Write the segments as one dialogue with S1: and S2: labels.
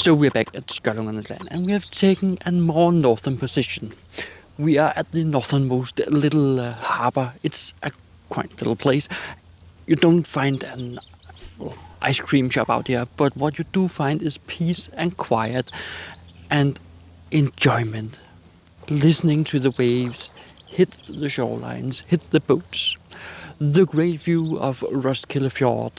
S1: So we're back at Skjoldungernes Land, and we have taken a more northern position. We are at the northernmost little harbour. It's a quaint little place. You don't find an ice cream shop out here, but what you do find is peace and quiet and enjoyment. Listening to the waves hit the shorelines, hit the boats. The great view of Roskilde Fjord.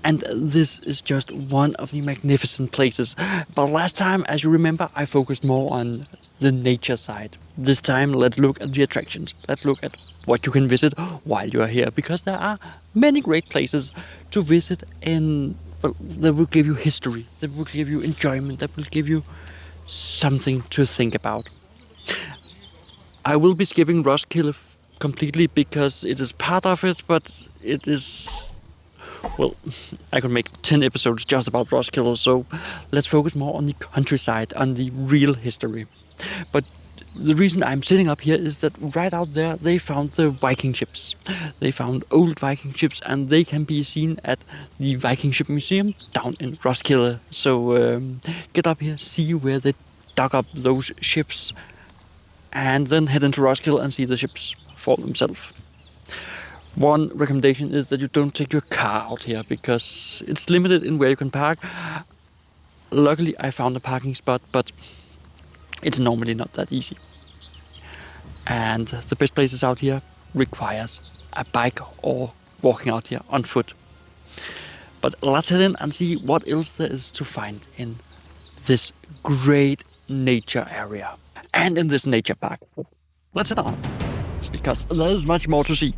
S1: And this is just one of the magnificent places. But last time, as you remember, I focused more on the nature side. This time, let's look at the attractions. Let's look at what you can visit while you are here, because there are many great places to visit and that will give you history, that will give you enjoyment, that will give you something to think about. I will be skipping Roskilde completely because it is part of it, but it is... Well, I could make 10 episodes just about Roskilde, so let's focus more on the countryside, on the real history. But the reason I'm sitting up here is that right out there they found the Viking ships. They found old Viking ships, and they can be seen at the Viking Ship Museum down in Roskilde. So get up here, see where they dug up those ships, and then head into Roskilde and see the ships for themselves. One recommendation is that you don't take your car out here because it's limited in where you can park. Luckily, I found a parking spot, but it's normally not that easy. And the best places out here requires a bike or walking out here on foot. But let's head in and see what else there is to find in this great nature area and in this nature park. Let's head on, because there's much more to see.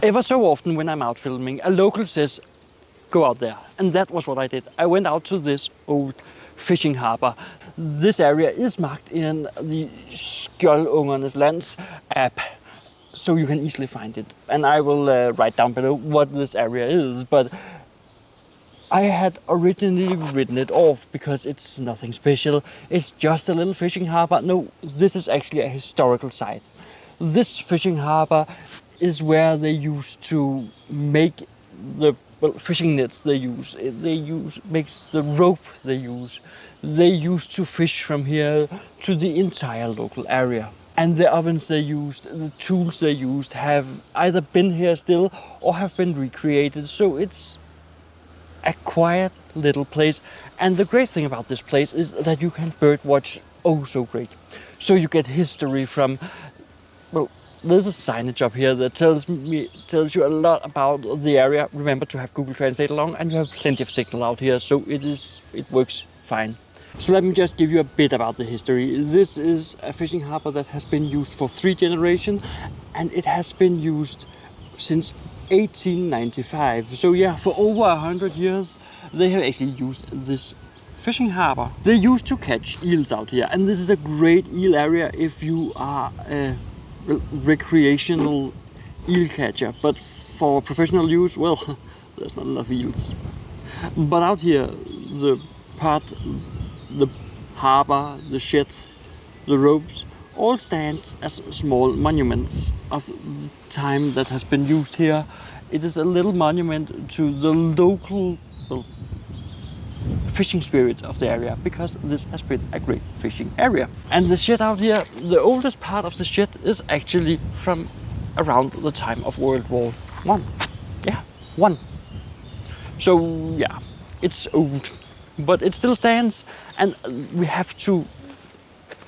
S1: Ever so often when I'm out filming, a local says, go out there. And that was what I did. I went out to this old fishing harbour. This area is marked in the Skjoldungernes Land app, so you can easily find it. And I will write down below what this area is, but I had originally written it off because it's nothing special. It's just a little fishing harbour. No, this is actually a historical site. This fishing harbour is where they used to make the fishing nets they use. Makes the rope they use. They used to fish from here to the entire local area. And the ovens they used, the tools they used have either been here still or have been recreated. So it's a quiet little place. And the great thing about this place is that you can bird watch oh so great. So you get history from, well, there's a signage up here that tells you a lot about the area. Remember to have Google Translate along, and you have plenty of signal out here, so it works fine. So let me just give you a bit about the history. This is a fishing harbour that has been used for 3 generations, and it has been used since 1895. So yeah, for over 100 years, they have actually used this fishing harbour. They used to catch eels out here, and this is a great eel area if you are recreational eel catcher, but for professional use, well, there's not enough eels. But out here, the harbour, the shed, the ropes, all stand as small monuments of the time that has been used here. It is a little monument to the local fishing spirit of the area, because this has been a great fishing area. And the shed out here, the oldest part of the shed is actually from around the time of World War I. Yeah, one. So yeah, it's old, but it still stands, and we have to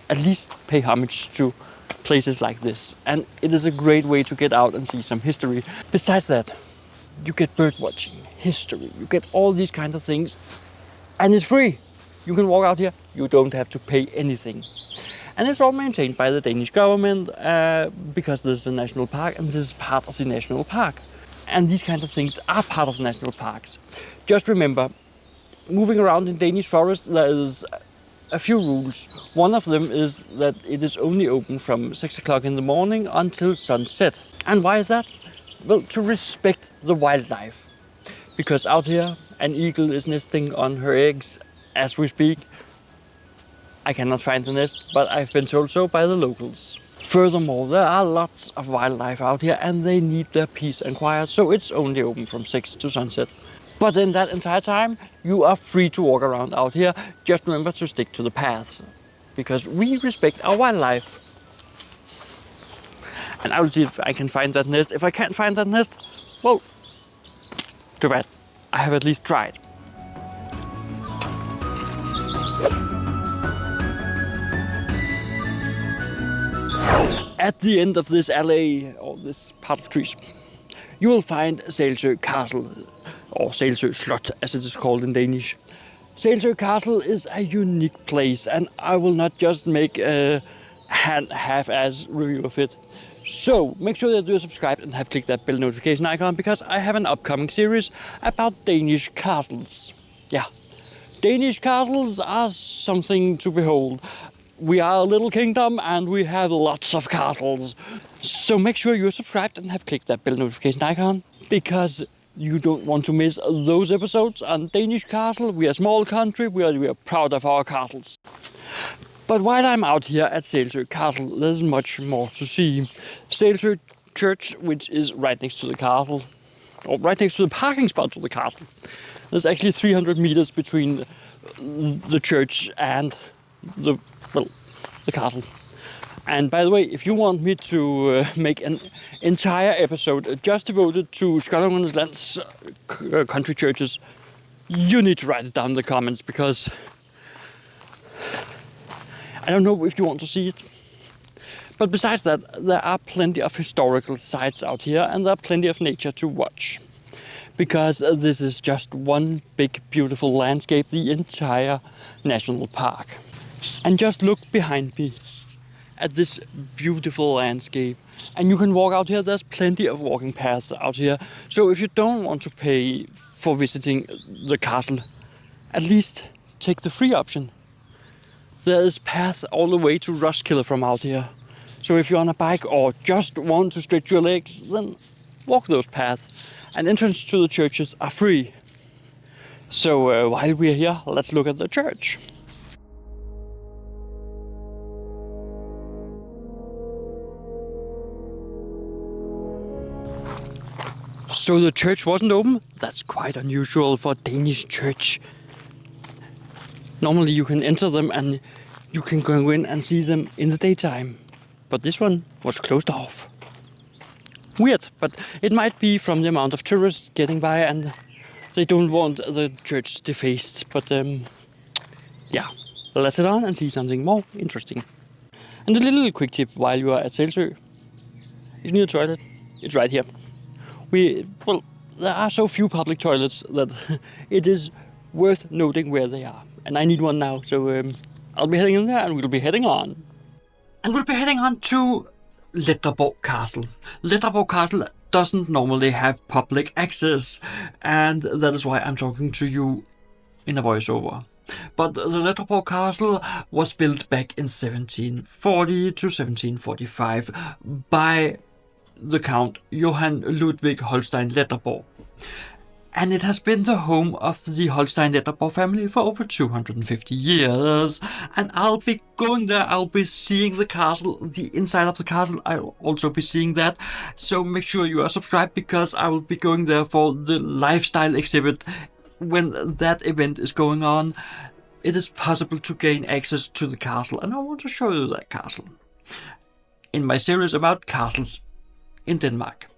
S1: at least pay homage to places like this. And it is a great way to get out and see some history. Besides that, you get bird watching, history, you get all these kind of things. And it's free. You can walk out here. You don't have to pay anything. And it's all maintained by the Danish government because this is a national park, and this is part of the national park. And these kinds of things are part of national parks. Just remember, moving around in Danish forest, there is a few rules. One of them is that it is only open from 6 o'clock in the morning until sunset. And why is that? Well, to respect the wildlife. Because out here, an eagle is nesting on her eggs as we speak. I cannot find the nest, but I've been told so by the locals. Furthermore, there are lots of wildlife out here and they need their peace and quiet, so it's only open from 6 to sunset. But in that entire time, you are free to walk around out here. Just remember to stick to the paths, because we respect our wildlife. And I will see if I can find that nest. If I can't find that nest, well, too bad. I have at least tried. At the end of this alley, or this part of trees, you will find Selsø Castle, or Selsø Slot as it is called in Danish. Selsø Castle is a unique place, and I will not just make a half-ass review of it. So make sure that you are subscribed and have clicked that bell notification icon, because I have an upcoming series about Danish castles. Yeah, Danish castles are something to behold. We are a little kingdom and we have lots of castles. So make sure you're subscribed and have clicked that bell notification icon, because you don't want to miss those episodes on Danish castle. We are a small country, we are proud of our castles. But while I'm out here at Selsø Castle, there's much more to see. Selsø Church, which is right next to the castle, or right next to the parking spot to the castle. There's actually 300 meters between the church and the castle. And by the way, if you want me to make an entire episode just devoted to Skjoldungernes Land's country churches, you need to write it down in the comments, because I don't know if you want to see it. But besides that, there are plenty of historical sites out here, and there are plenty of nature to watch. Because this is just one big beautiful landscape, the entire national park. And just look behind me at this beautiful landscape. And you can walk out here. There's plenty of walking paths out here. So if you don't want to pay for visiting the castle, at least take the free option. There is paths all the way to Roskilde from out here. So if you're on a bike or just want to stretch your legs, then walk those paths. And entrance to the churches are free. So while we're here, let's look at the church. So the church wasn't open? That's quite unusual for a Danish church. Normally you can enter them and you can go in and see them in the daytime. But this one was closed off. Weird, but it might be from the amount of tourists getting by and they don't want the church defaced. But yeah, let's head on and see something more interesting. And a little quick tip while you are at Selsø. If you need a toilet, it's right here. There are so few public toilets that it is worth noting where they are. And I need one now, so I'll be heading in there and we'll be heading on. And we'll be heading on to Letterborg Castle. Letterborg Castle doesn't normally have public access, and that is why I'm talking to you in a voiceover. But the Letterborg Castle was built back in 1740 to 1745 by the Count Johann Ludwig Holstein Letterborg. And it has been the home of the Holstein Letterborg family for over 250 years. And I'll be going there, I'll be seeing the castle, the inside of the castle, I'll also be seeing that. So make sure you are subscribed, because I will be going there for the lifestyle exhibit. When that event is going on, it is possible to gain access to the castle, and I want to show you that castle in my series about castles in Denmark.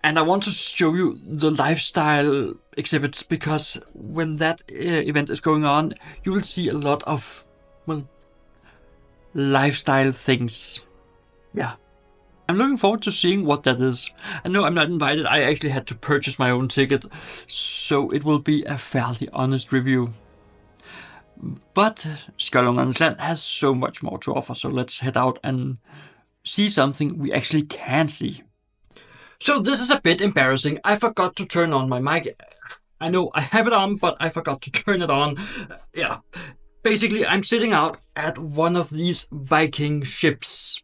S1: And I want to show you the lifestyle exhibits, because when that event is going on, you will see a lot of, lifestyle things. Yeah. I'm looking forward to seeing what that is. And no, I'm not invited. I actually had to purchase my own ticket, so it will be a fairly honest review. But Skjoldungernes Land has so much more to offer, so let's head out and see something we actually can see. So this is a bit embarrassing. I forgot to turn on my mic. I know I have it on, but I forgot to turn it on. Yeah. Basically, I'm sitting out at one of these Viking ships.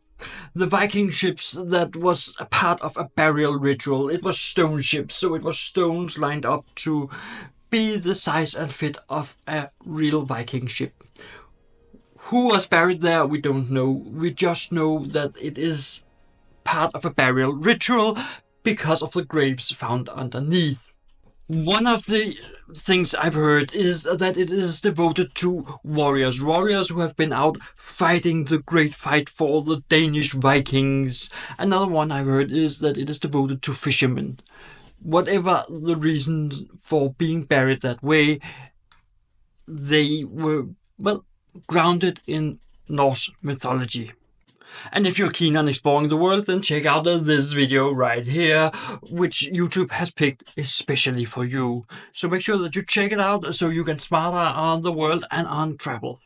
S1: The Viking ships that was a part of a burial ritual. It was stone ships, so it was stones lined up to be the size and fit of a real Viking ship. Who was buried there, we don't know. We just know that it is part of a burial ritual because of the graves found underneath. One of the things I've heard is that it is devoted to warriors who have been out fighting the great fight for the Danish Vikings. Another one I've heard is that it is devoted to fishermen. Whatever the reason for being buried that way, they were, well, grounded in Norse mythology. And if you're keen on exploring the world, then check out this video right here, which YouTube has picked especially for you. So make sure that you check it out so you get smarter on the world and on travel.